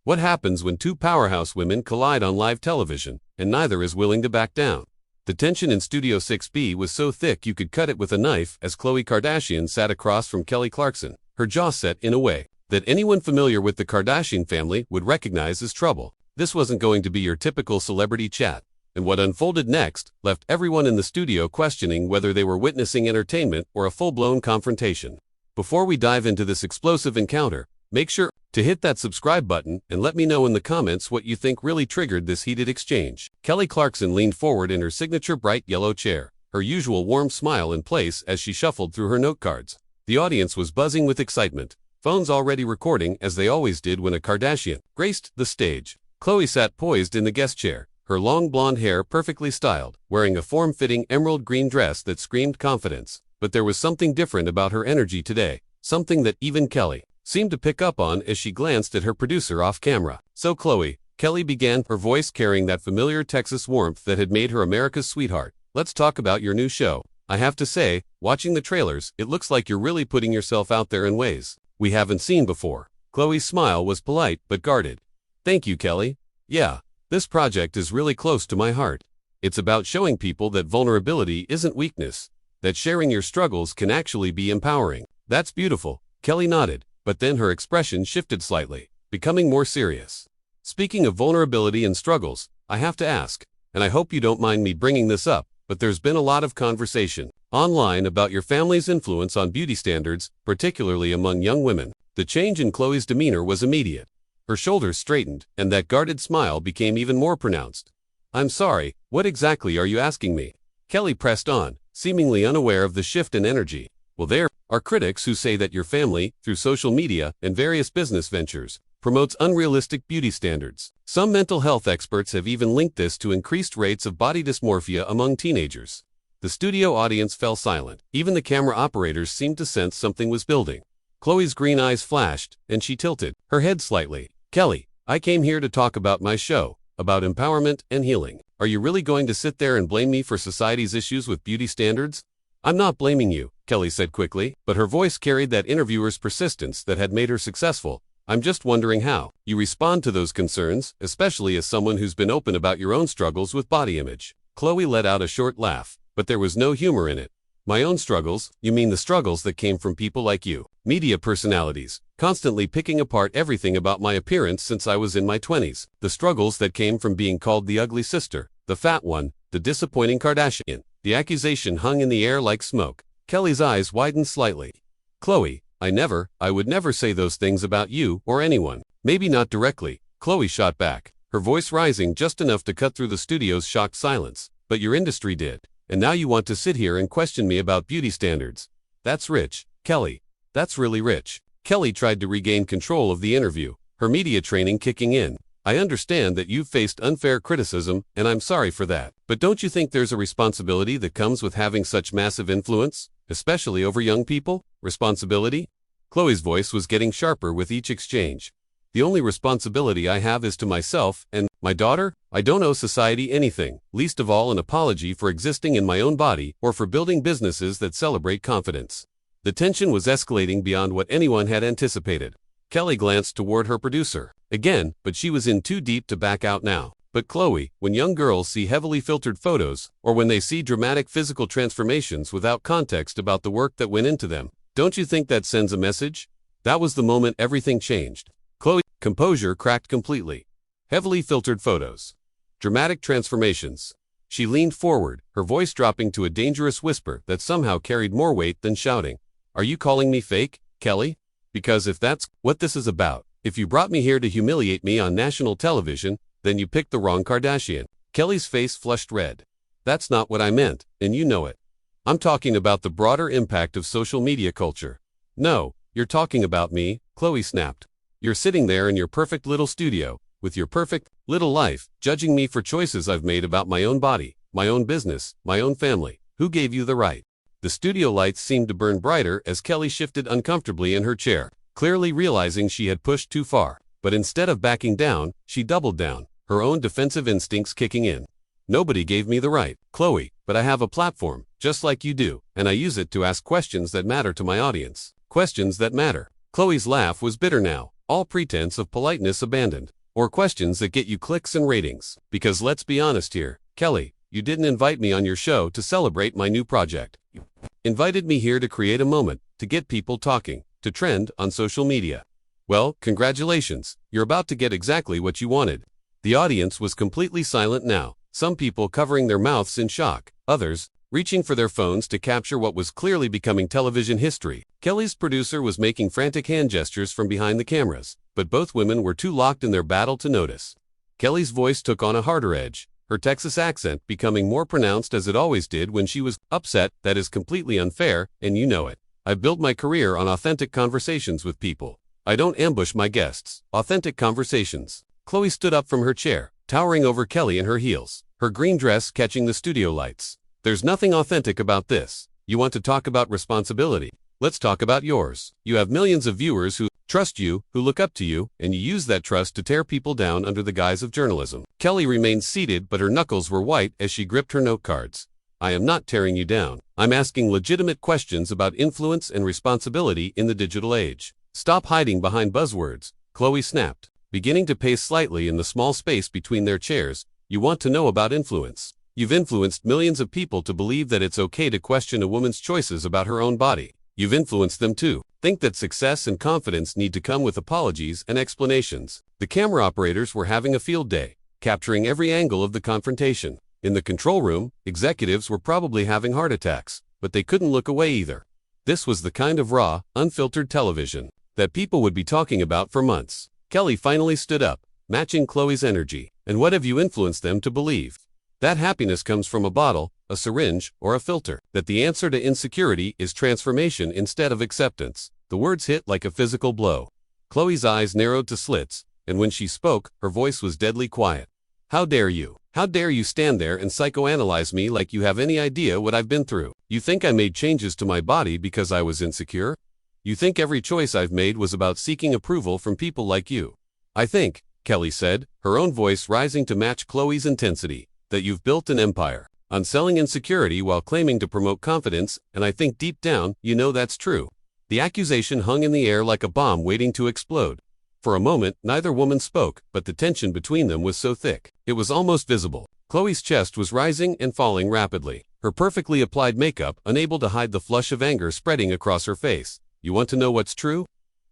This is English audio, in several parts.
What happens when two powerhouse women collide on live television, and neither is willing to back down? The tension in Studio 6B was so thick you could cut it with a knife as Khloe Kardashian sat across from Kelly Clarkson, her jaw set in a way that anyone familiar with the Kardashian family would recognize as trouble. This wasn't going to be your typical celebrity chat, and what unfolded next left everyone in the studio questioning whether they were witnessing entertainment or a full-blown confrontation. Before we dive into this explosive encounter, make sure to hit that subscribe button and let me know in the comments what you think really triggered this heated exchange. Kelly Clarkson leaned forward in her signature bright yellow chair, her usual warm smile in place as she shuffled through her note cards. The audience was buzzing with excitement, phones already recording as they always did when a Kardashian graced the stage. Khloe sat poised in the guest chair, her long blonde hair perfectly styled, wearing a form-fitting emerald green dress that screamed confidence. But there was something different about her energy today, something that even Kelly seemed to pick up on as she glanced at her producer off camera. "So Khloe," Kelly began, her voice carrying that familiar Texas warmth that had made her America's sweetheart, "let's talk about your new show. I have to say, watching the trailers, it looks like you're really putting yourself out there in ways we haven't seen before." Khloe's smile was polite but guarded. "Thank you, Kelly. Yeah, this project is really close to my heart. It's about showing people that vulnerability isn't weakness, that sharing your struggles can actually be empowering." "That's beautiful," Kelly nodded, but then her expression shifted slightly, becoming more serious. "Speaking of vulnerability and struggles, I have to ask, and I hope you don't mind me bringing this up, but there's been a lot of conversation online about your family's influence on beauty standards, particularly among young women." The change in Khloe's demeanor was immediate. Her shoulders straightened, and that guarded smile became even more pronounced. "I'm sorry, what exactly are you asking me?" Kelly pressed on, seemingly unaware of the shift in energy. "Well, there are critics who say that your family, through social media and various business ventures, promotes unrealistic beauty standards. Some mental health experts have even linked this to increased rates of body dysmorphia among teenagers." The studio audience fell silent. Even the camera operators seemed to sense something was building. Khloe's green eyes flashed, and she tilted her head slightly. "Kelly, I came here to talk about my show, about empowerment and healing. Are you really going to sit there and blame me for society's issues with beauty standards?" "I'm not blaming you," Kelly said quickly, but her voice carried that interviewer's persistence that had made her successful. "I'm just wondering how you respond to those concerns, especially as someone who's been open about your own struggles with body image." Khloe let out a short laugh, but there was no humor in it. "My own struggles? You mean the struggles that came from people like you, media personalities, constantly picking apart everything about my appearance since I was in my 20s. The struggles that came from being called the ugly sister, the fat one, the disappointing Kardashian." The accusation hung in the air like smoke. Kelly's eyes widened slightly. "Khloe, I would never say those things about you or anyone." "Maybe not directly," Khloe shot back, her voice rising just enough to cut through the studio's shocked silence. "But your industry did. And now you want to sit here and question me about beauty standards. That's rich, Kelly. That's really rich." Kelly tried to regain control of the interview, her media training kicking in. "I understand that you've faced unfair criticism, and I'm sorry for that. But don't you think there's a responsibility that comes with having such massive influence, especially over young people?" "Responsibility?" Khloe's voice was getting sharper with each exchange. "The only responsibility I have is to myself and my daughter. I don't owe society anything, least of all an apology for existing in my own body or for building businesses that celebrate confidence." The tension was escalating beyond what anyone had anticipated. Kelly glanced toward her producer again, but she was in too deep to back out now. "But Khloe, when young girls see heavily filtered photos, or when they see dramatic physical transformations without context about the work that went into them, don't you think that sends a message?" That was the moment everything changed. Khloe's composure cracked completely. Heavily filtered photos. Dramatic transformations. She leaned forward, her voice dropping to a dangerous whisper that somehow carried more weight than shouting. "Are you calling me fake, Kelly? Because if that's what this is about, if you brought me here to humiliate me on national television, then you picked the wrong Kardashian." Kelly's face flushed red. "That's not what I meant, and you know it. I'm talking about the broader impact of social media culture." "No, you're talking about me," Khloe snapped. "You're sitting there in your perfect little studio, with your perfect little life, judging me for choices I've made about my own body, my own business, my own family. Who gave you the right?" The studio lights seemed to burn brighter as Kelly shifted uncomfortably in her chair, clearly realizing she had pushed too far. But instead of backing down, she doubled down, her own defensive instincts kicking in. "Nobody gave me the right, Khloe, but I have a platform, just like you do, and I use it to ask questions that matter to my audience. Questions that matter." Khloe's laugh was bitter now, all pretense of politeness abandoned. or questions that get you clicks and ratings. Because let's be honest here, Kelly, you didn't invite me on your show to celebrate my new project. You invited me here to create a moment, to get people talking, to trend on social media. Well, congratulations, you're about to get exactly what you wanted. The audience was completely silent now, some people covering their mouths in shock, others reaching for their phones to capture what was clearly becoming television history. Kelly's producer was making frantic hand gestures from behind the cameras, but both women were too locked in their battle to notice. Kelly's voice took on a harder edge, her Texas accent becoming more pronounced as it always did when she was upset. That is completely unfair, and you know it. I've built my career on authentic conversations with people. I don't ambush my guests. Authentic conversations. Khloe stood up from her chair, towering over Kelly in her heels, her green dress catching the studio lights. There's nothing authentic about this. You want to talk about responsibility? Let's talk about yours. You have millions of viewers who trust you, who look up to you, and you use that trust to tear people down under the guise of journalism. Kelly remained seated, but her knuckles were white as she gripped her note cards. I am not tearing you down. I'm asking legitimate questions about influence and responsibility in the digital age. Stop hiding behind buzzwords, Khloe snapped, beginning to pace slightly in the small space between their chairs. You want to know about influence. You've influenced millions of people to believe that it's okay to question a woman's choices about her own body. You've influenced them to think that success and confidence need to come with apologies and explanations. The camera operators were having a field day, capturing every angle of the confrontation. In the control room, executives were probably having heart attacks, but they couldn't look away either. This was the kind of raw, unfiltered television that people would be talking about for months. Kelly finally stood up, matching Khloe's energy. And what have you influenced them to believe? That happiness comes from a bottle, a syringe, or a filter. That the answer to insecurity is transformation instead of acceptance. The words hit like a physical blow. Khloe's eyes narrowed to slits, and when she spoke, her voice was deadly quiet. How dare you? How dare you stand there and psychoanalyze me like you have any idea what I've been through? You think I made changes to my body because I was insecure? You think every choice I've made was about seeking approval from people like you? I think, Kelly said, her own voice rising to match Khloe's intensity, that you've built an empire on selling insecurity while claiming to promote confidence, and I think deep down, you know that's true. The accusation hung in the air like a bomb waiting to explode. For a moment, neither woman spoke, but the tension between them was so thick, it was almost visible. Khloe's chest was rising and falling rapidly, her perfectly applied makeup unable to hide the flush of anger spreading across her face. You want to know what's true?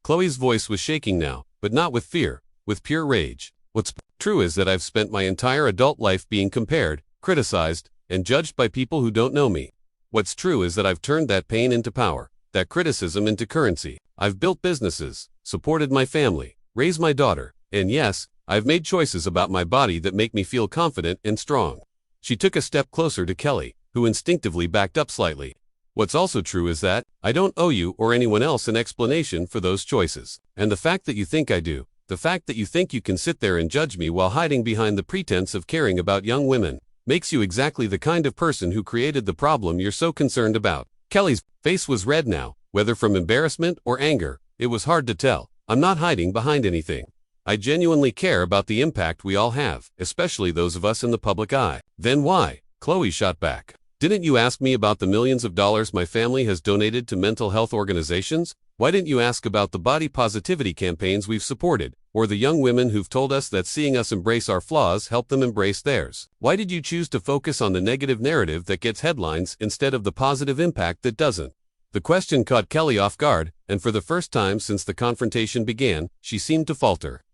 Khloe's voice was shaking now, but not with fear, with pure rage. What's true is that I've spent my entire adult life being compared, criticized, and judged by people who don't know me. What's true is that I've turned that pain into power, that criticism into currency. I've built businesses, supported my family, raised my daughter, and yes, I've made choices about my body that make me feel confident and strong. She took a step closer to Kelly, who instinctively backed up slightly. What's also true is that I don't owe you or anyone else an explanation for those choices. And the fact that you think I do, the fact that you think you can sit there and judge me while hiding behind the pretense of caring about young women, makes you exactly the kind of person who created the problem you're so concerned about. Kelly's face was red now, whether from embarrassment or anger, it was hard to tell. I'm not hiding behind anything. I genuinely care about the impact we all have, especially those of us in the public eye. Then why? Khloe shot back. Didn't you ask me about the millions of dollars my family has donated to mental health organizations? Why didn't you ask about the body positivity campaigns we've supported, or the young women who've told us that seeing us embrace our flaws help them embrace theirs? Why did you choose to focus on the negative narrative that gets headlines instead of the positive impact that doesn't? The question caught Kelly off guard, and for the first time since the confrontation began, she seemed to falter.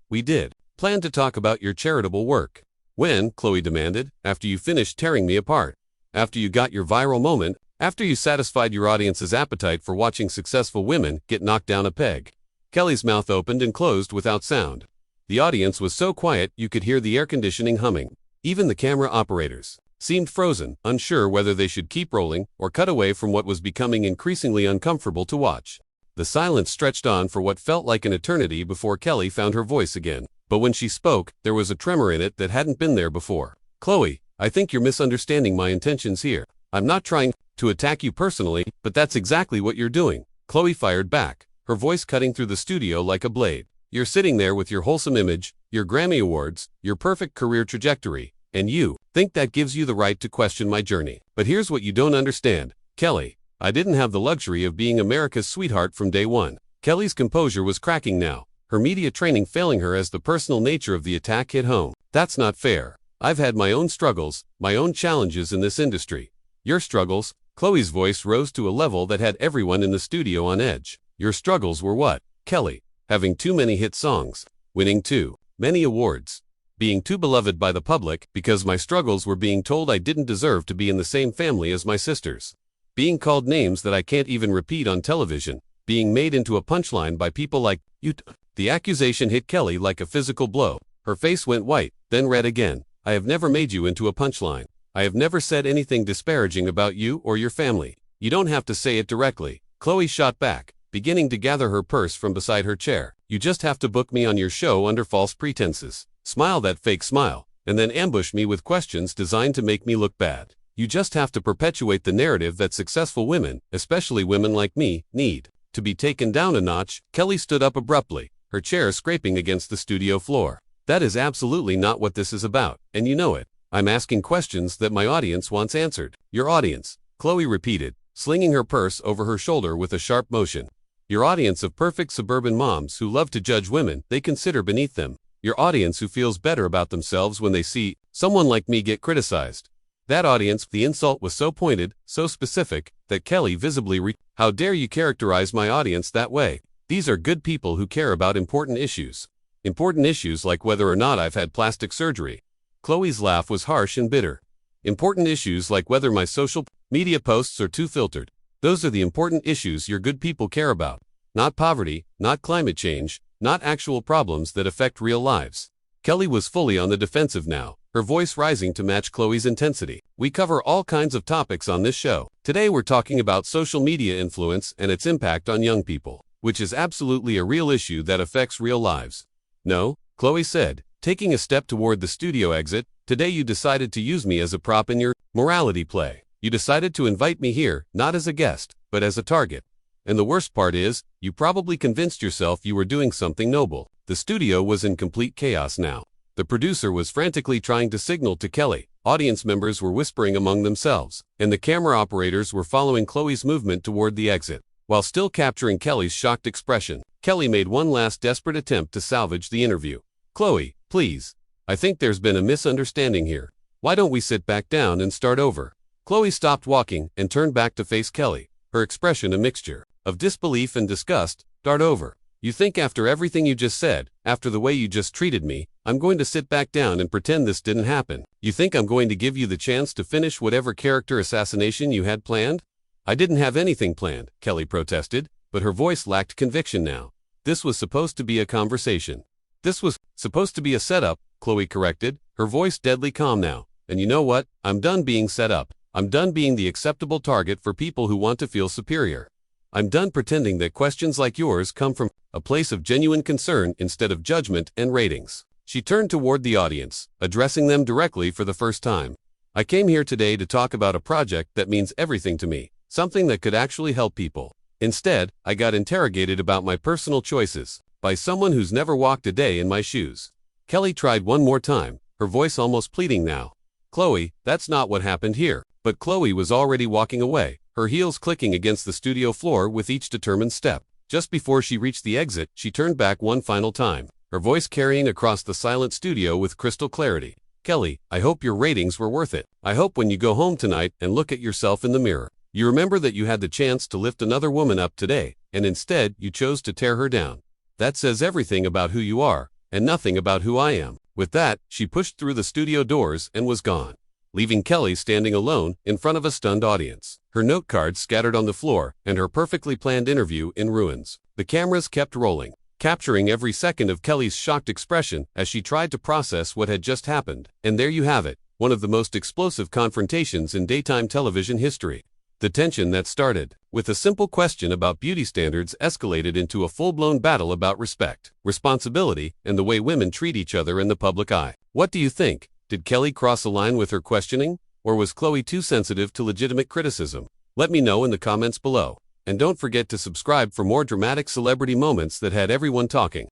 We did plan to talk about your charitable work. When? Khloe demanded. After you finished tearing me apart. After you got your viral moment, after you satisfied your audience's appetite for watching successful women get knocked down a peg. Kelly's mouth opened and closed without sound. The audience was so quiet you could hear the air conditioning humming. Even the camera operators seemed frozen, unsure whether they should keep rolling or cut away from what was becoming increasingly uncomfortable to watch. The silence stretched on for what felt like an eternity before Kelly found her voice again. But when she spoke, there was a tremor in it that hadn't been there before. Khloe, I think you're misunderstanding my intentions here. I'm not trying to attack you personally, but that's exactly what you're doing. Khloe fired back, her voice cutting through the studio like a blade. You're sitting there with your wholesome image, your Grammy Awards, your perfect career trajectory, and you think that gives you the right to question my journey. But here's what you don't understand, Kelly. I didn't have the luxury of being America's sweetheart from day one. Kelly's composure was cracking now, her media training failing her as the personal nature of the attack hit home. That's not fair. I've had my own struggles, my own challenges in this industry. Your struggles? Khloe's voice rose to a level that had everyone in the studio on edge. Your struggles were what? Kelly. Having too many hit songs. Winning too many awards. Being too beloved by the public because my struggles were being told I didn't deserve to be in the same family as my sisters. Being called names that I can't even repeat on television. Being made into a punchline by people like you. The accusation hit Kelly like a physical blow. Her face went white, then red again. I have never made you into a punchline. I have never said anything disparaging about you or your family. You don't have to say it directly. Khloe shot back, beginning to gather her purse from beside her chair. You just have to book me on your show under false pretenses. Smile that fake smile, and then ambush me with questions designed to make me look bad. You just have to perpetuate the narrative that successful women, especially women like me, need. To be taken down a notch, Kelly stood up abruptly, her chair scraping against the studio floor. That is absolutely not what this is about, and you know it. I'm asking questions that my audience wants answered. Your audience, Khloe repeated, slinging her purse over her shoulder with a sharp motion. Your audience of perfect suburban moms who love to judge women they consider beneath them. Your audience who feels better about themselves when they see someone like me get criticized. That audience, the insult was so pointed, so specific, that Kelly visibly How dare you characterize my audience that way? These are good people who care about important issues. Important issues like whether or not I've had plastic surgery. Khloe's laugh was harsh and bitter. Important issues like whether my social media posts are too filtered. Those are the important issues your good people care about. Not poverty, not climate change, not actual problems that affect real lives. Kelly was fully on the defensive now, her voice rising to match Khloe's intensity. We cover all kinds of topics on this show. Today we're talking about social media influence and its impact on young people, which is absolutely a real issue that affects real lives. No, Khloe said, taking a step toward the studio exit, today you decided to use me as a prop in your morality play. You decided to invite me here, not as a guest, but as a target. And the worst part is, you probably convinced yourself you were doing something noble. The studio was in complete chaos now. The producer was frantically trying to signal to Kelly, audience members were whispering among themselves, and the camera operators were following Khloe's movement toward the exit. While still capturing Kelly's shocked expression, Kelly made one last desperate attempt to salvage the interview. Khloe, please. I think there's been a misunderstanding here. Why don't we sit back down and start over? Khloe stopped walking and turned back to face Kelly, her expression a mixture of disbelief and disgust. Start over. You think after everything you just said, after the way you just treated me, I'm going to sit back down and pretend this didn't happen? You think I'm going to give you the chance to finish whatever character assassination you had planned? I didn't have anything planned, Kelly protested, but her voice lacked conviction now. This was supposed to be a conversation. This was supposed to be a setup, Khloe corrected, her voice deadly calm now. And you know what? I'm done being set up. I'm done being the acceptable target for people who want to feel superior. I'm done pretending that questions like yours come from a place of genuine concern instead of judgment and ratings. She turned toward the audience, addressing them directly for the first time. I came here today to talk about a project that means everything to me, something that could actually help people. Instead, I got interrogated about my personal choices by someone who's never walked a day in my shoes. Kelly tried one more time, her voice almost pleading now. Khloe, that's not what happened here. But Khloe was already walking away, her heels clicking against the studio floor with each determined step. Just before she reached the exit, she turned back one final time, her voice carrying across the silent studio with crystal clarity. Kelly, I hope your ratings were worth it. I hope when you go home tonight and look at yourself in the mirror, you remember that you had the chance to lift another woman up today, and instead you chose to tear her down. That says everything about who you are, and nothing about who I am. With that, she pushed through the studio doors and was gone, leaving Kelly standing alone in front of a stunned audience, her note cards scattered on the floor and her perfectly planned interview in ruins. The cameras kept rolling, capturing every second of Kelly's shocked expression as she tried to process what had just happened. And there you have it, one of the most explosive confrontations in daytime television history. The tension that started with a simple question about beauty standards escalated into a full-blown battle about respect, responsibility, and the way women treat each other in the public eye. What do you think? Did Kelly cross a line with her questioning, or was Khloe too sensitive to legitimate criticism? Let me know in the comments below. And don't forget to subscribe for more dramatic celebrity moments that had everyone talking.